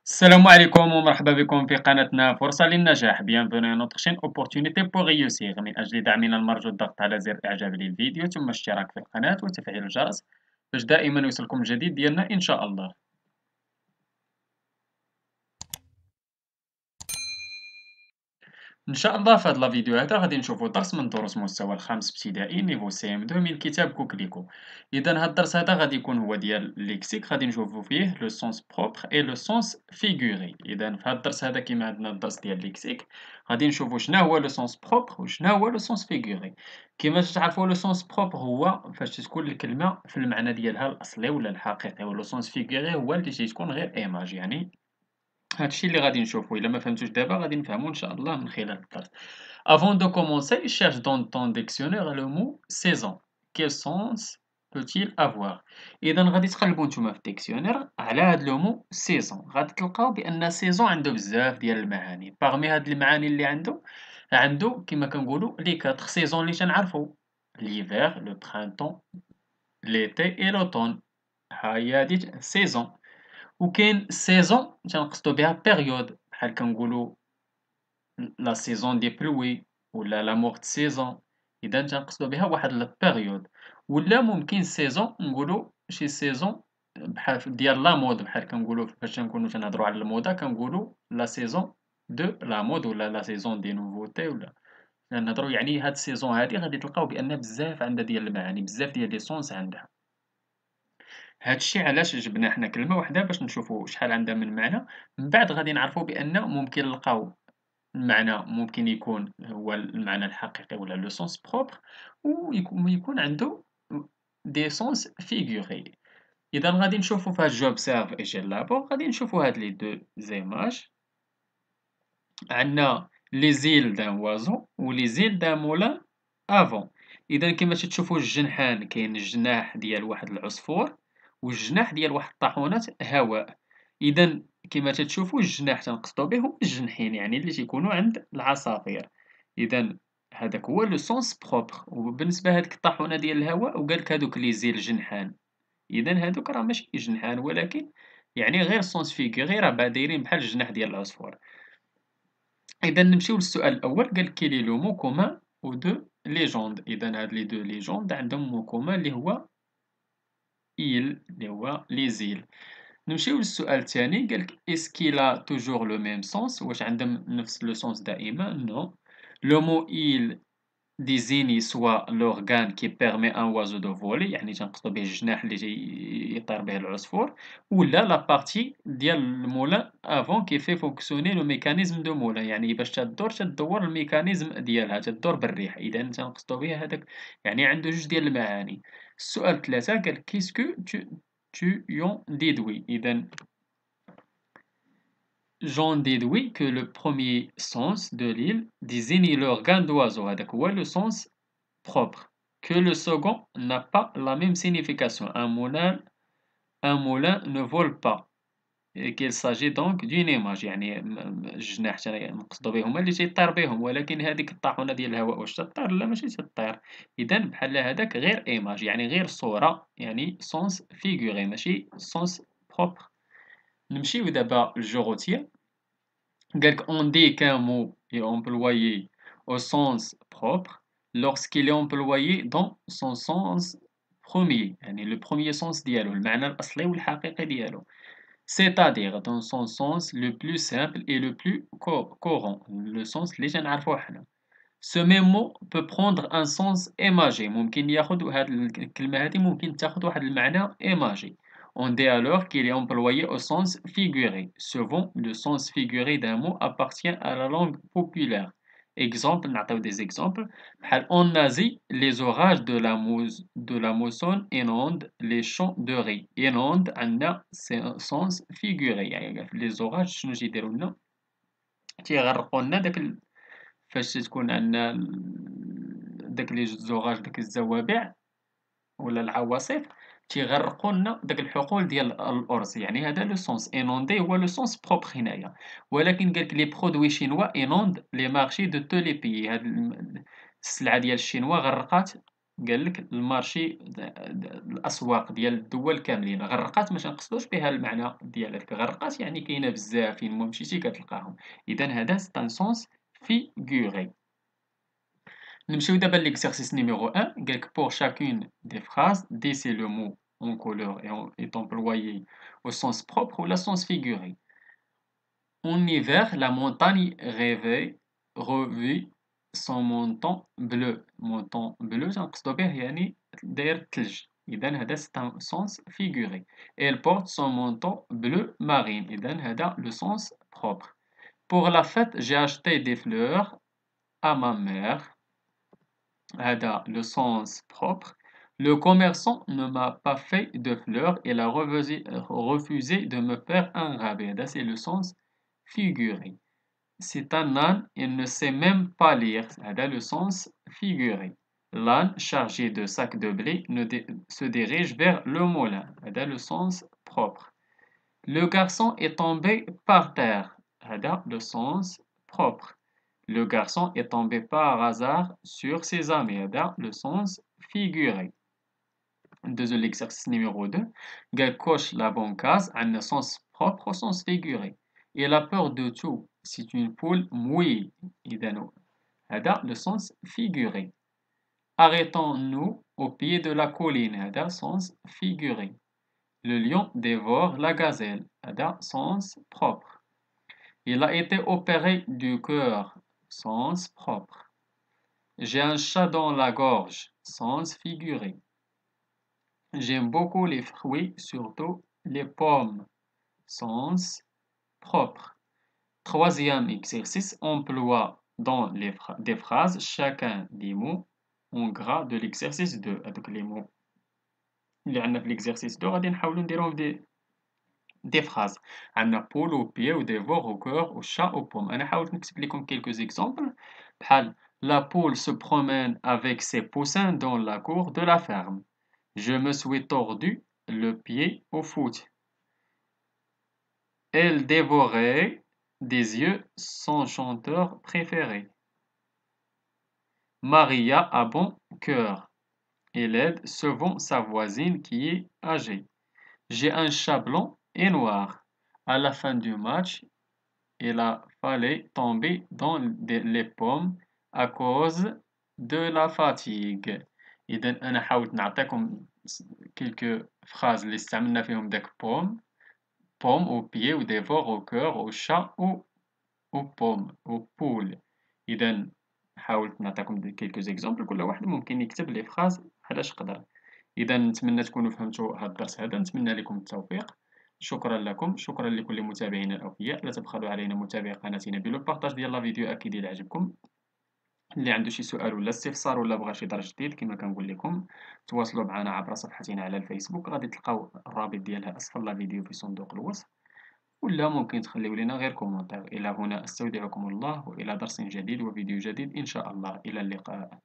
السلام عليكم ومرحبا بكم في قناتنا فرصة للنجاح. Bienvenue à notre chaîne Opportunité pour réussir. من أجل دعمنا المرجو الضغط على زر إعجاب للفيديو ثم الاشتراك في القناة وتفعيل الجرس باش دائما يوصلكم الجديد ديالنا إن شاء الله. ان شاء الله في هذا الفيديو هذا غادي نشوفوا درس من دروس مستوى الخامس ابتدائي نيفو سي ام 2 من كتاب كوكليكو. اذا هذا الدرس هذا غادي يكون هو ديال ليكسيك، غادي نشوفوا فيه لو سونس بروبر اي لو سونس فيغوري. اذا في هذا الدرس هذا كما عندنا الدرس ديال ليكسيك غادي نشوفوا شنو هو لو سونس بروبر وشنو هو لو سونس فيغوري. كما تعرفوا لو سونس بروبر هو فاش تكون الكلمه في المعنى ديالها الاصلي ولا الحقيقي، ولو سونس فيغوري هو اللي تكون غير ايماج. يعني هادشي اللي غادي نشوفو، الا ما فهمتوش دابا غادي نفهمو ان شاء الله من خلال الدرس. Avant de commencer, cherche dans ton dictionnaire le mot saison. Quel sens peut-il avoir? إذا غادي تقلبو نتوما في الديكسيونير على هاد لو مو سيزون، غادي تلقاو بأن سيزون عنده بزاف ديال المعاني. باغمي هاد المعاني اللي عنده كما كنقولو لي كاتر سيزون اللي تنعرفو: l'hiver, le printemps, l'été et l'automne. ها هي هادي سيزون. وكاين سيزون تنقصدو بها بيريود، بحال كنقولو لا سيزون دي بلوي ولا لا مورت سيزون. اذا تنقصدو بها واحد لا بيريود. ولا ممكن سيزون نقولو شي سيزون بحال ديال لا مود، بحال كنقولو فاش تنكونو تنهضرو على الموضه كنقولو لا سيزون دو لا مود ولا لا سيزون دي نوفوتي. ولا تنهضرو يعني هاد السيزون هادي غادي تلقاو بان بزاف عندها ديال المعاني، بزاف ديال لي سونس عندها. هادشي علاش جبنا حنا كلمة واحدة باش نشوفو شحال عندها من معنى، من بعد غادي نعرفو بأن ممكن نلقاو المعنى ممكن يكون هو المعنى الحقيقي ولا لو سونس بروبر، ويكون عنده دي سونس فيغوري. إذا غادي نشوفو في هاد جوبسيرف اي جيلابور، غادي نشوفو هاد لي دو زيماج. عندنا لي زيل دان وازو و لي زيل دان مولان افون. إذا كما تشوفوا الجنحان كاين الجناح ديال واحد العصفور والجناح ديال واحد الطاحونة هواء. إذا كما تشوفوا الجناح تنقصدو به هما الجنحين، يعني اللي تيكونوا عند العصافير. إذا هذاك هو لو سونس بروبر. وبالنسبة هاديك الطاحونة ديال الهواء وقالك هادوك لي زيل جنحان، إذا هادوك راه ماشي جنحان ولكن يعني غير سونس فيغوري، راه دايرين بحال الجناح ديال العصفور. إذا نمشيو للسؤال الأول، قالك كيلي لو مو كومان أو دو ليجوند. إذا هاد لي دو ليجوند عندهم مو كومان اللي هو إيل، اللي هو لي زيل. نمشيو للسؤال الثاني، قالك اسكيلا توجور لو ميم سونس، واش عندهم نفس لو سونس دائما؟ نو. لو مو إيل désigne soit l'organe qui permet à un oiseau de voler، يعني تنقصدو به الجناح اللي يطير به العصفور، ولا لا بارتي ديال المولان افون كي في فونكسيوني لو ميكانيزم دو مولان، يعني باش تدور الميكانيزم ديالها تدور بالريح. اذا تنقصدو به هذاك، يعني عنده جوج ديال المعاني. السؤال ثلاثة قال كيسكو tu en déduis. إذا j'en déduis que le premier sens de l'île désigne l'organe d'oiseau. هذاك هو le sens propre. Que le second n'a pas la même signification. Un moulin ne vole pas. Et qu'il s'agit donc d'une image. يعني الجناح نقصدو بهم هما اللي تيطير بهم، ولكن هذيك الطاحونة ديال الهواء واش تطير؟ لا ماشي تطير. إذا بحال هذاك غير ايماج، يعني غير صورة، يعني سونس فيغوري ماشي سونس بروبر. نمشيو دابا للجغوتية. قالك on dit qu'un mot est employé au sens propre lorsqu'il est employé dans son sens premier، يعني le premier sens ديالو، المعنى الأصلي والحقيقي ديالو، c'est-à-dire dans son sens le plus simple et le plus courant، le sens اللي تنعرفوه حنا. Ce même mot peut prendre un sens imagé، ممكن ياخد هاد الكلمة هادي ممكن تاخد واحد المعنى imagé. On dit alors qu'il est employé au sens figuré. Souvent, le sens figuré d'un mot appartient à la langue populaire. Exemple, نعطيو des exemples. بحال en Asie, les orages de la mousson inondent les champs de riz. Inonde عندنا sens figuré، يعني les orages شنو تيديروا لنا؟ تيغرقوا لنا فاش تكون عندنا داك لي زوغاج، داك الزوابع ولا العواصف تيغرقوا لنا داك الحقول ديال الأرز. يعني هذا لو سونس انوندي هو لو سونس بروبر هنايا. ولكن قالك لي برودوي شينوا انوند لي مارشي دو تو لي بيي. هاد السلعة ديال الشينوا غرقات، قال لك المارشي الأسواق ديال الدول كاملين، غرقات ما تنقصدوش بها المعنى ديال هاديك، غرقات يعني كاينة بزاف فين ما مشيتي كتلقاهم، إذا هذا c'est un sens figuré. نمشيو دابا l'exercice numéro 1 قال لك pour chacune des phrases laissez le mot en couleur est employé au sens propre ou au sens figuré. En hiver, la montagne revêt son manteau bleu. Manteau bleu تنقصدو به يعني داير الثلج. إذا هذا c'est un sens figuré. Elle porte son manteau bleu marine. إذا هذا le sens propre. Pour la fête, j'ai acheté des fleurs à ma mère. هذا le sens propre. Le commerçant ne m'a pas fait de fleurs. Il a refusé de me faire un rabais. هذا c'est le sens figuré. C'est un âne, il ne sait même pas lire. هذا le sens figuré. L'âne chargé de sacs de blé se dirige vers le moulin. هذا le sens propre. Le garçon est tombé par terre. هذا le sens propre. Le garçon est tombé par hasard sur ses amis. هذا le sens figuré. Deuxième l'exercice numéro 2. قال coche la bonne case عندنا sens propre au sens figuré. Il a peur de tout. C'est une poule mouillée. إذا هذا le sens figuré. Arrêtons-nous au pied de la colline. هذا sens figuré. Le lion dévore la gazelle. هذا sens propre. Il a été opéré du cœur. Sens propre. J'ai un chat dans la gorge. Sens figuré. J'aime beaucoup les fruits, surtout les pommes. Sens propre. Troisième exercice, emploie dans des phrases chacun des mots en gras de l'exercice 2. هذوك les mots اللي عندنا في l'exercice 2 غادي نحاولوا نديروهم des phrases. عندنا poule au pied ou dévore au cœur ou chat aux pommes. أنا حاولت نكتب لكم quelques exemples بحال la poule se promène avec ses poussins dans la cour de la ferme. Je me suis tordu le pied au foot. Elle dévorait des yeux son chanteur préféré. Maria a bon cœur. Elle aide souvent sa voisine qui est âgée. J'ai un chat blanc et noir. À la fin du match, il a fallu tomber dans les pommes à cause de la fatigue. إذا أنا حاولت نعطيكم quelques phrases اللي استعملنا فيهم داك pomme au pied ou dévore au cœur au chat ou aux pommes aux poules. إذا حاولت نعطيكم quelques exemples كل واحد ممكن يكتب لي فراز بحالاش قدر. إذا نتمنى تكونوا فهمتوا هذا الدرس هذا، نتمنى لكم التوفيق. شكرا لكم، شكرا لكل متابعينا الأوفياء. لا تبخلوا علينا متابعة قناتنا بلو بارطاج ديال لا فيديو أكيد إلا عجبكم. اللي عنده شي سؤال ولا استفسار ولا بغى شي درس جديد كما كنقول لكم تواصلوا معنا عبر صفحتنا على الفيسبوك، غادي تلقاو الرابط ديالها أسفل لا فيديو في صندوق الوصف، ولا ممكن تخليو لنا غير كومنتير. إلى هنا أستودعكم الله وإلى درس جديد وفيديو جديد إن شاء الله. إلى اللقاء.